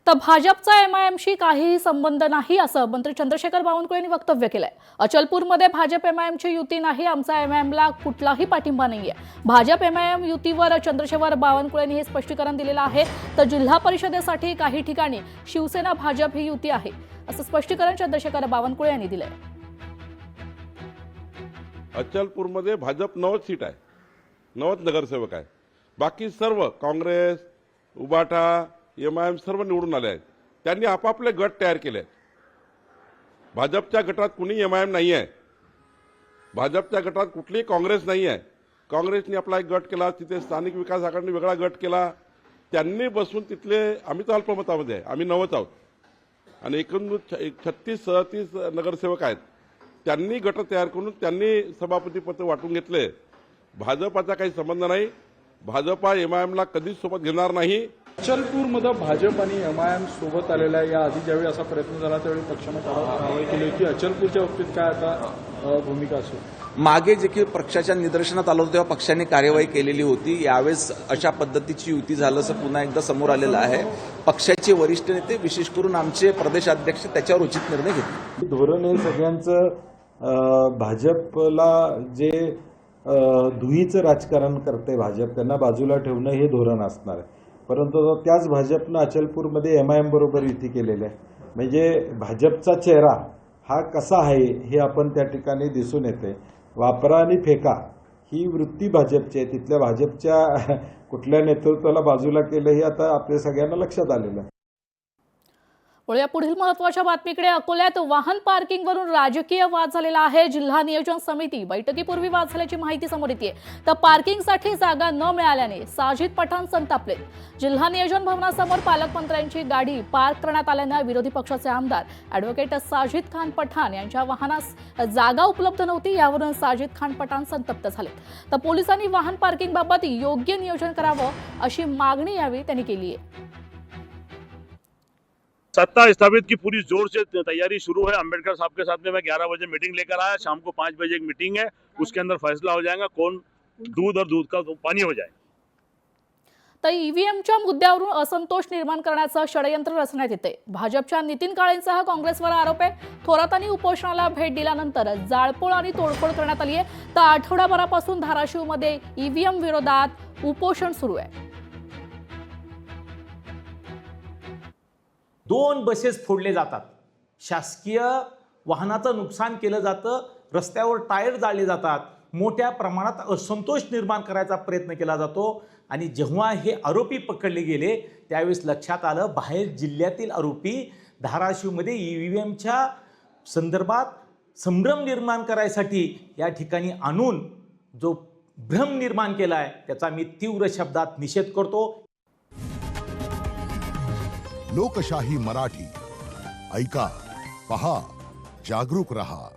तर भाजपचा एमआयएमशी काहीही संबंध नाही असं मंत्री चंद्रशेखर बावनकुळे यांनी वक्तव्य केलंय। अचलपूरमध्ये भाजप एमआयएमची युती नाही, आमचा एमआयएमला कुठलाही पाठिंबा नाहीये। भाजप एमआयएम युतीवर चंद्रशेखर बावनकुळे यांनी हे स्पष्टीकरण दिलेलं आहे। तर जिल्हा परिषदेसाठी काही ठिकाणी शिवसेना भाजप ही युती आहे असं स्पष्टीकरण चंद्रशेखर बावनकुळे यांनी दिलंय। अचलपूरमध्ये भाजप 90 सीट आहे, 90 नगरसेवक आहे। बाकी सर्व काँग्रेस, उबाटा, एमआयएम सर्व निवडून आले आहेत। त्यांनी आपापले गट तयार केले आहेत। भाजपच्या गटात कुणी एमआयएम नाही आहे, भाजपच्या गटात कुठलीही काँग्रेस नाही आहे। काँग्रेसने आपला एक गट केला, तिथे स्थानिक विकास आघाडीने वेगळा गट केला। त्यांनी बसून तिथले, आम्ही तर अल्पमतामध्ये आहे, आम्ही 90 आहोत आणि एकूण 36-37 नगरसेवक आहेत। त्यांनी गट तयार करून त्यांनी सभापती पद वाटून घेतले। भाजपाचा काही संबंध नाही, भाजपा एमआयएमला कधीच सोबत घेणार नाही। अचलपूरमध्ये भाजप आणि एमआयएम सोबत आलेला आहे। या आधी ज्यावेळी असा प्रयत्न झाला त्यावेळी पक्षाने कारवाई केली होती। अचलपूरच्या बाबतीत काय आता भूमिका असेल? मागे जे की पक्षाच्या निदर्शनात आलं होतं तेव्हा पक्षाने कार्यवाही केलेली होती। यावेळेस अशा पद्धतीची युती झाल्याचं पुन्हा एकदा समोर आलेलं आहे। पक्षाचे वरिष्ठ नेते, विशेष करून आमचे प्रदेशाध्यक्ष, त्याच्यावर उचित निर्णय घेतील। धोरण हे सगळ्यांचं भाजपला जे दुहीचं राजकारण करते भाजप, त्यांना बाजूला ठेवणं हे धोरण असणार आहे। परंतु त्याच भाजपनं अचलपूरमध्ये एमआयएम बरोबर युती केलेली आहे। म्हणजे भाजपचा चेहरा हा कसा आहे हे आपण त्या ठिकाणी दिसून येते। वापरा आणि फेका ही वृत्ती भाजपची आहे। तिथल्या भाजपच्या कुठल्या नेतृत्वाला बाजूला केलं हे आता आपल्या सगळ्यांना लक्षात आलेलं आहे। वळूया पुढील महत्त्वाच्या बातमीकडे। अकोल्यात वाहन पार्किंगवरून राजकीय वाद झालेला आहे। जिल्हा नियोजन समिती बैठकीपूर्वी वाद झाल्याची माहिती समोर येते। तर पार्किंगसाठी जागा न मिळाल्याने साजिद पठाण संतापले। जिल्हा नियोजन भवनासमोर पालकमंत्र्यांची गाडी पार्क करण्यात आल्याने विरोधी पक्षाचे आमदार ॲडव्होकेट साजिद खान पठाण यांच्या वाहनास जागा उपलब्ध नव्हती। यावरून साजिद खान पठाण संतप्त झाले। तर पोलिसांनी वाहन पार्किंगबाबत योग्य नियोजन करावं अशी मागणी यावेळी त्यांनी केली आहे। सत्ता स्थापित की पूरी जोर से तैयारी शुरू है। अंबेडकर साहब के साथ में मैं 11 बजे मीटिंग लेकर आया। शाम को 5 बजे एक मीटिंग है, उसके अंदर फैसला हो जाएगा कौन दूध और दूध का पानी हो जाए। तर ईव्हीएमच्या मुद्द्यावरून असंतोष निर्माण करण्याचं षडयंत्र रचण्यात येते। भाजपच्या नितीन काळेंसह काँग्रेसवर आरोप आहे। थोरातांनी उपोषणाला भेट दिल्यानंतर जाळपोळ आणि तोडफोड करण्यात आली आहे। तर आठवडाभरापासून धाराशिवमध्ये ईव्हीएम विरोधात उपोषण सुरू आहे। 2 बसेस फोडले जातात, शासकीय वाहनाचं नुकसान केलं जातं, रस्त्यावर टायर जाळले जातात, मोठ्या प्रमाणात असंतोष निर्माण करायचा प्रयत्न केला जातो। आणि जेव्हा हे आरोपी पकडले गेले त्यावेळेस लक्षात आलं बाहेर जिल्ह्यातील आरोपी धाराशिवमध्ये ईव्हीएमच्या संदर्भात संभ्रम निर्माण करायसाठी या ठिकाणी आणून जो भ्रम निर्माण केला आहे त्याचा मी तीव्र शब्दात निषेध करतो। लोकशाही मराठी ऐका, पहा, जागरूक रहा।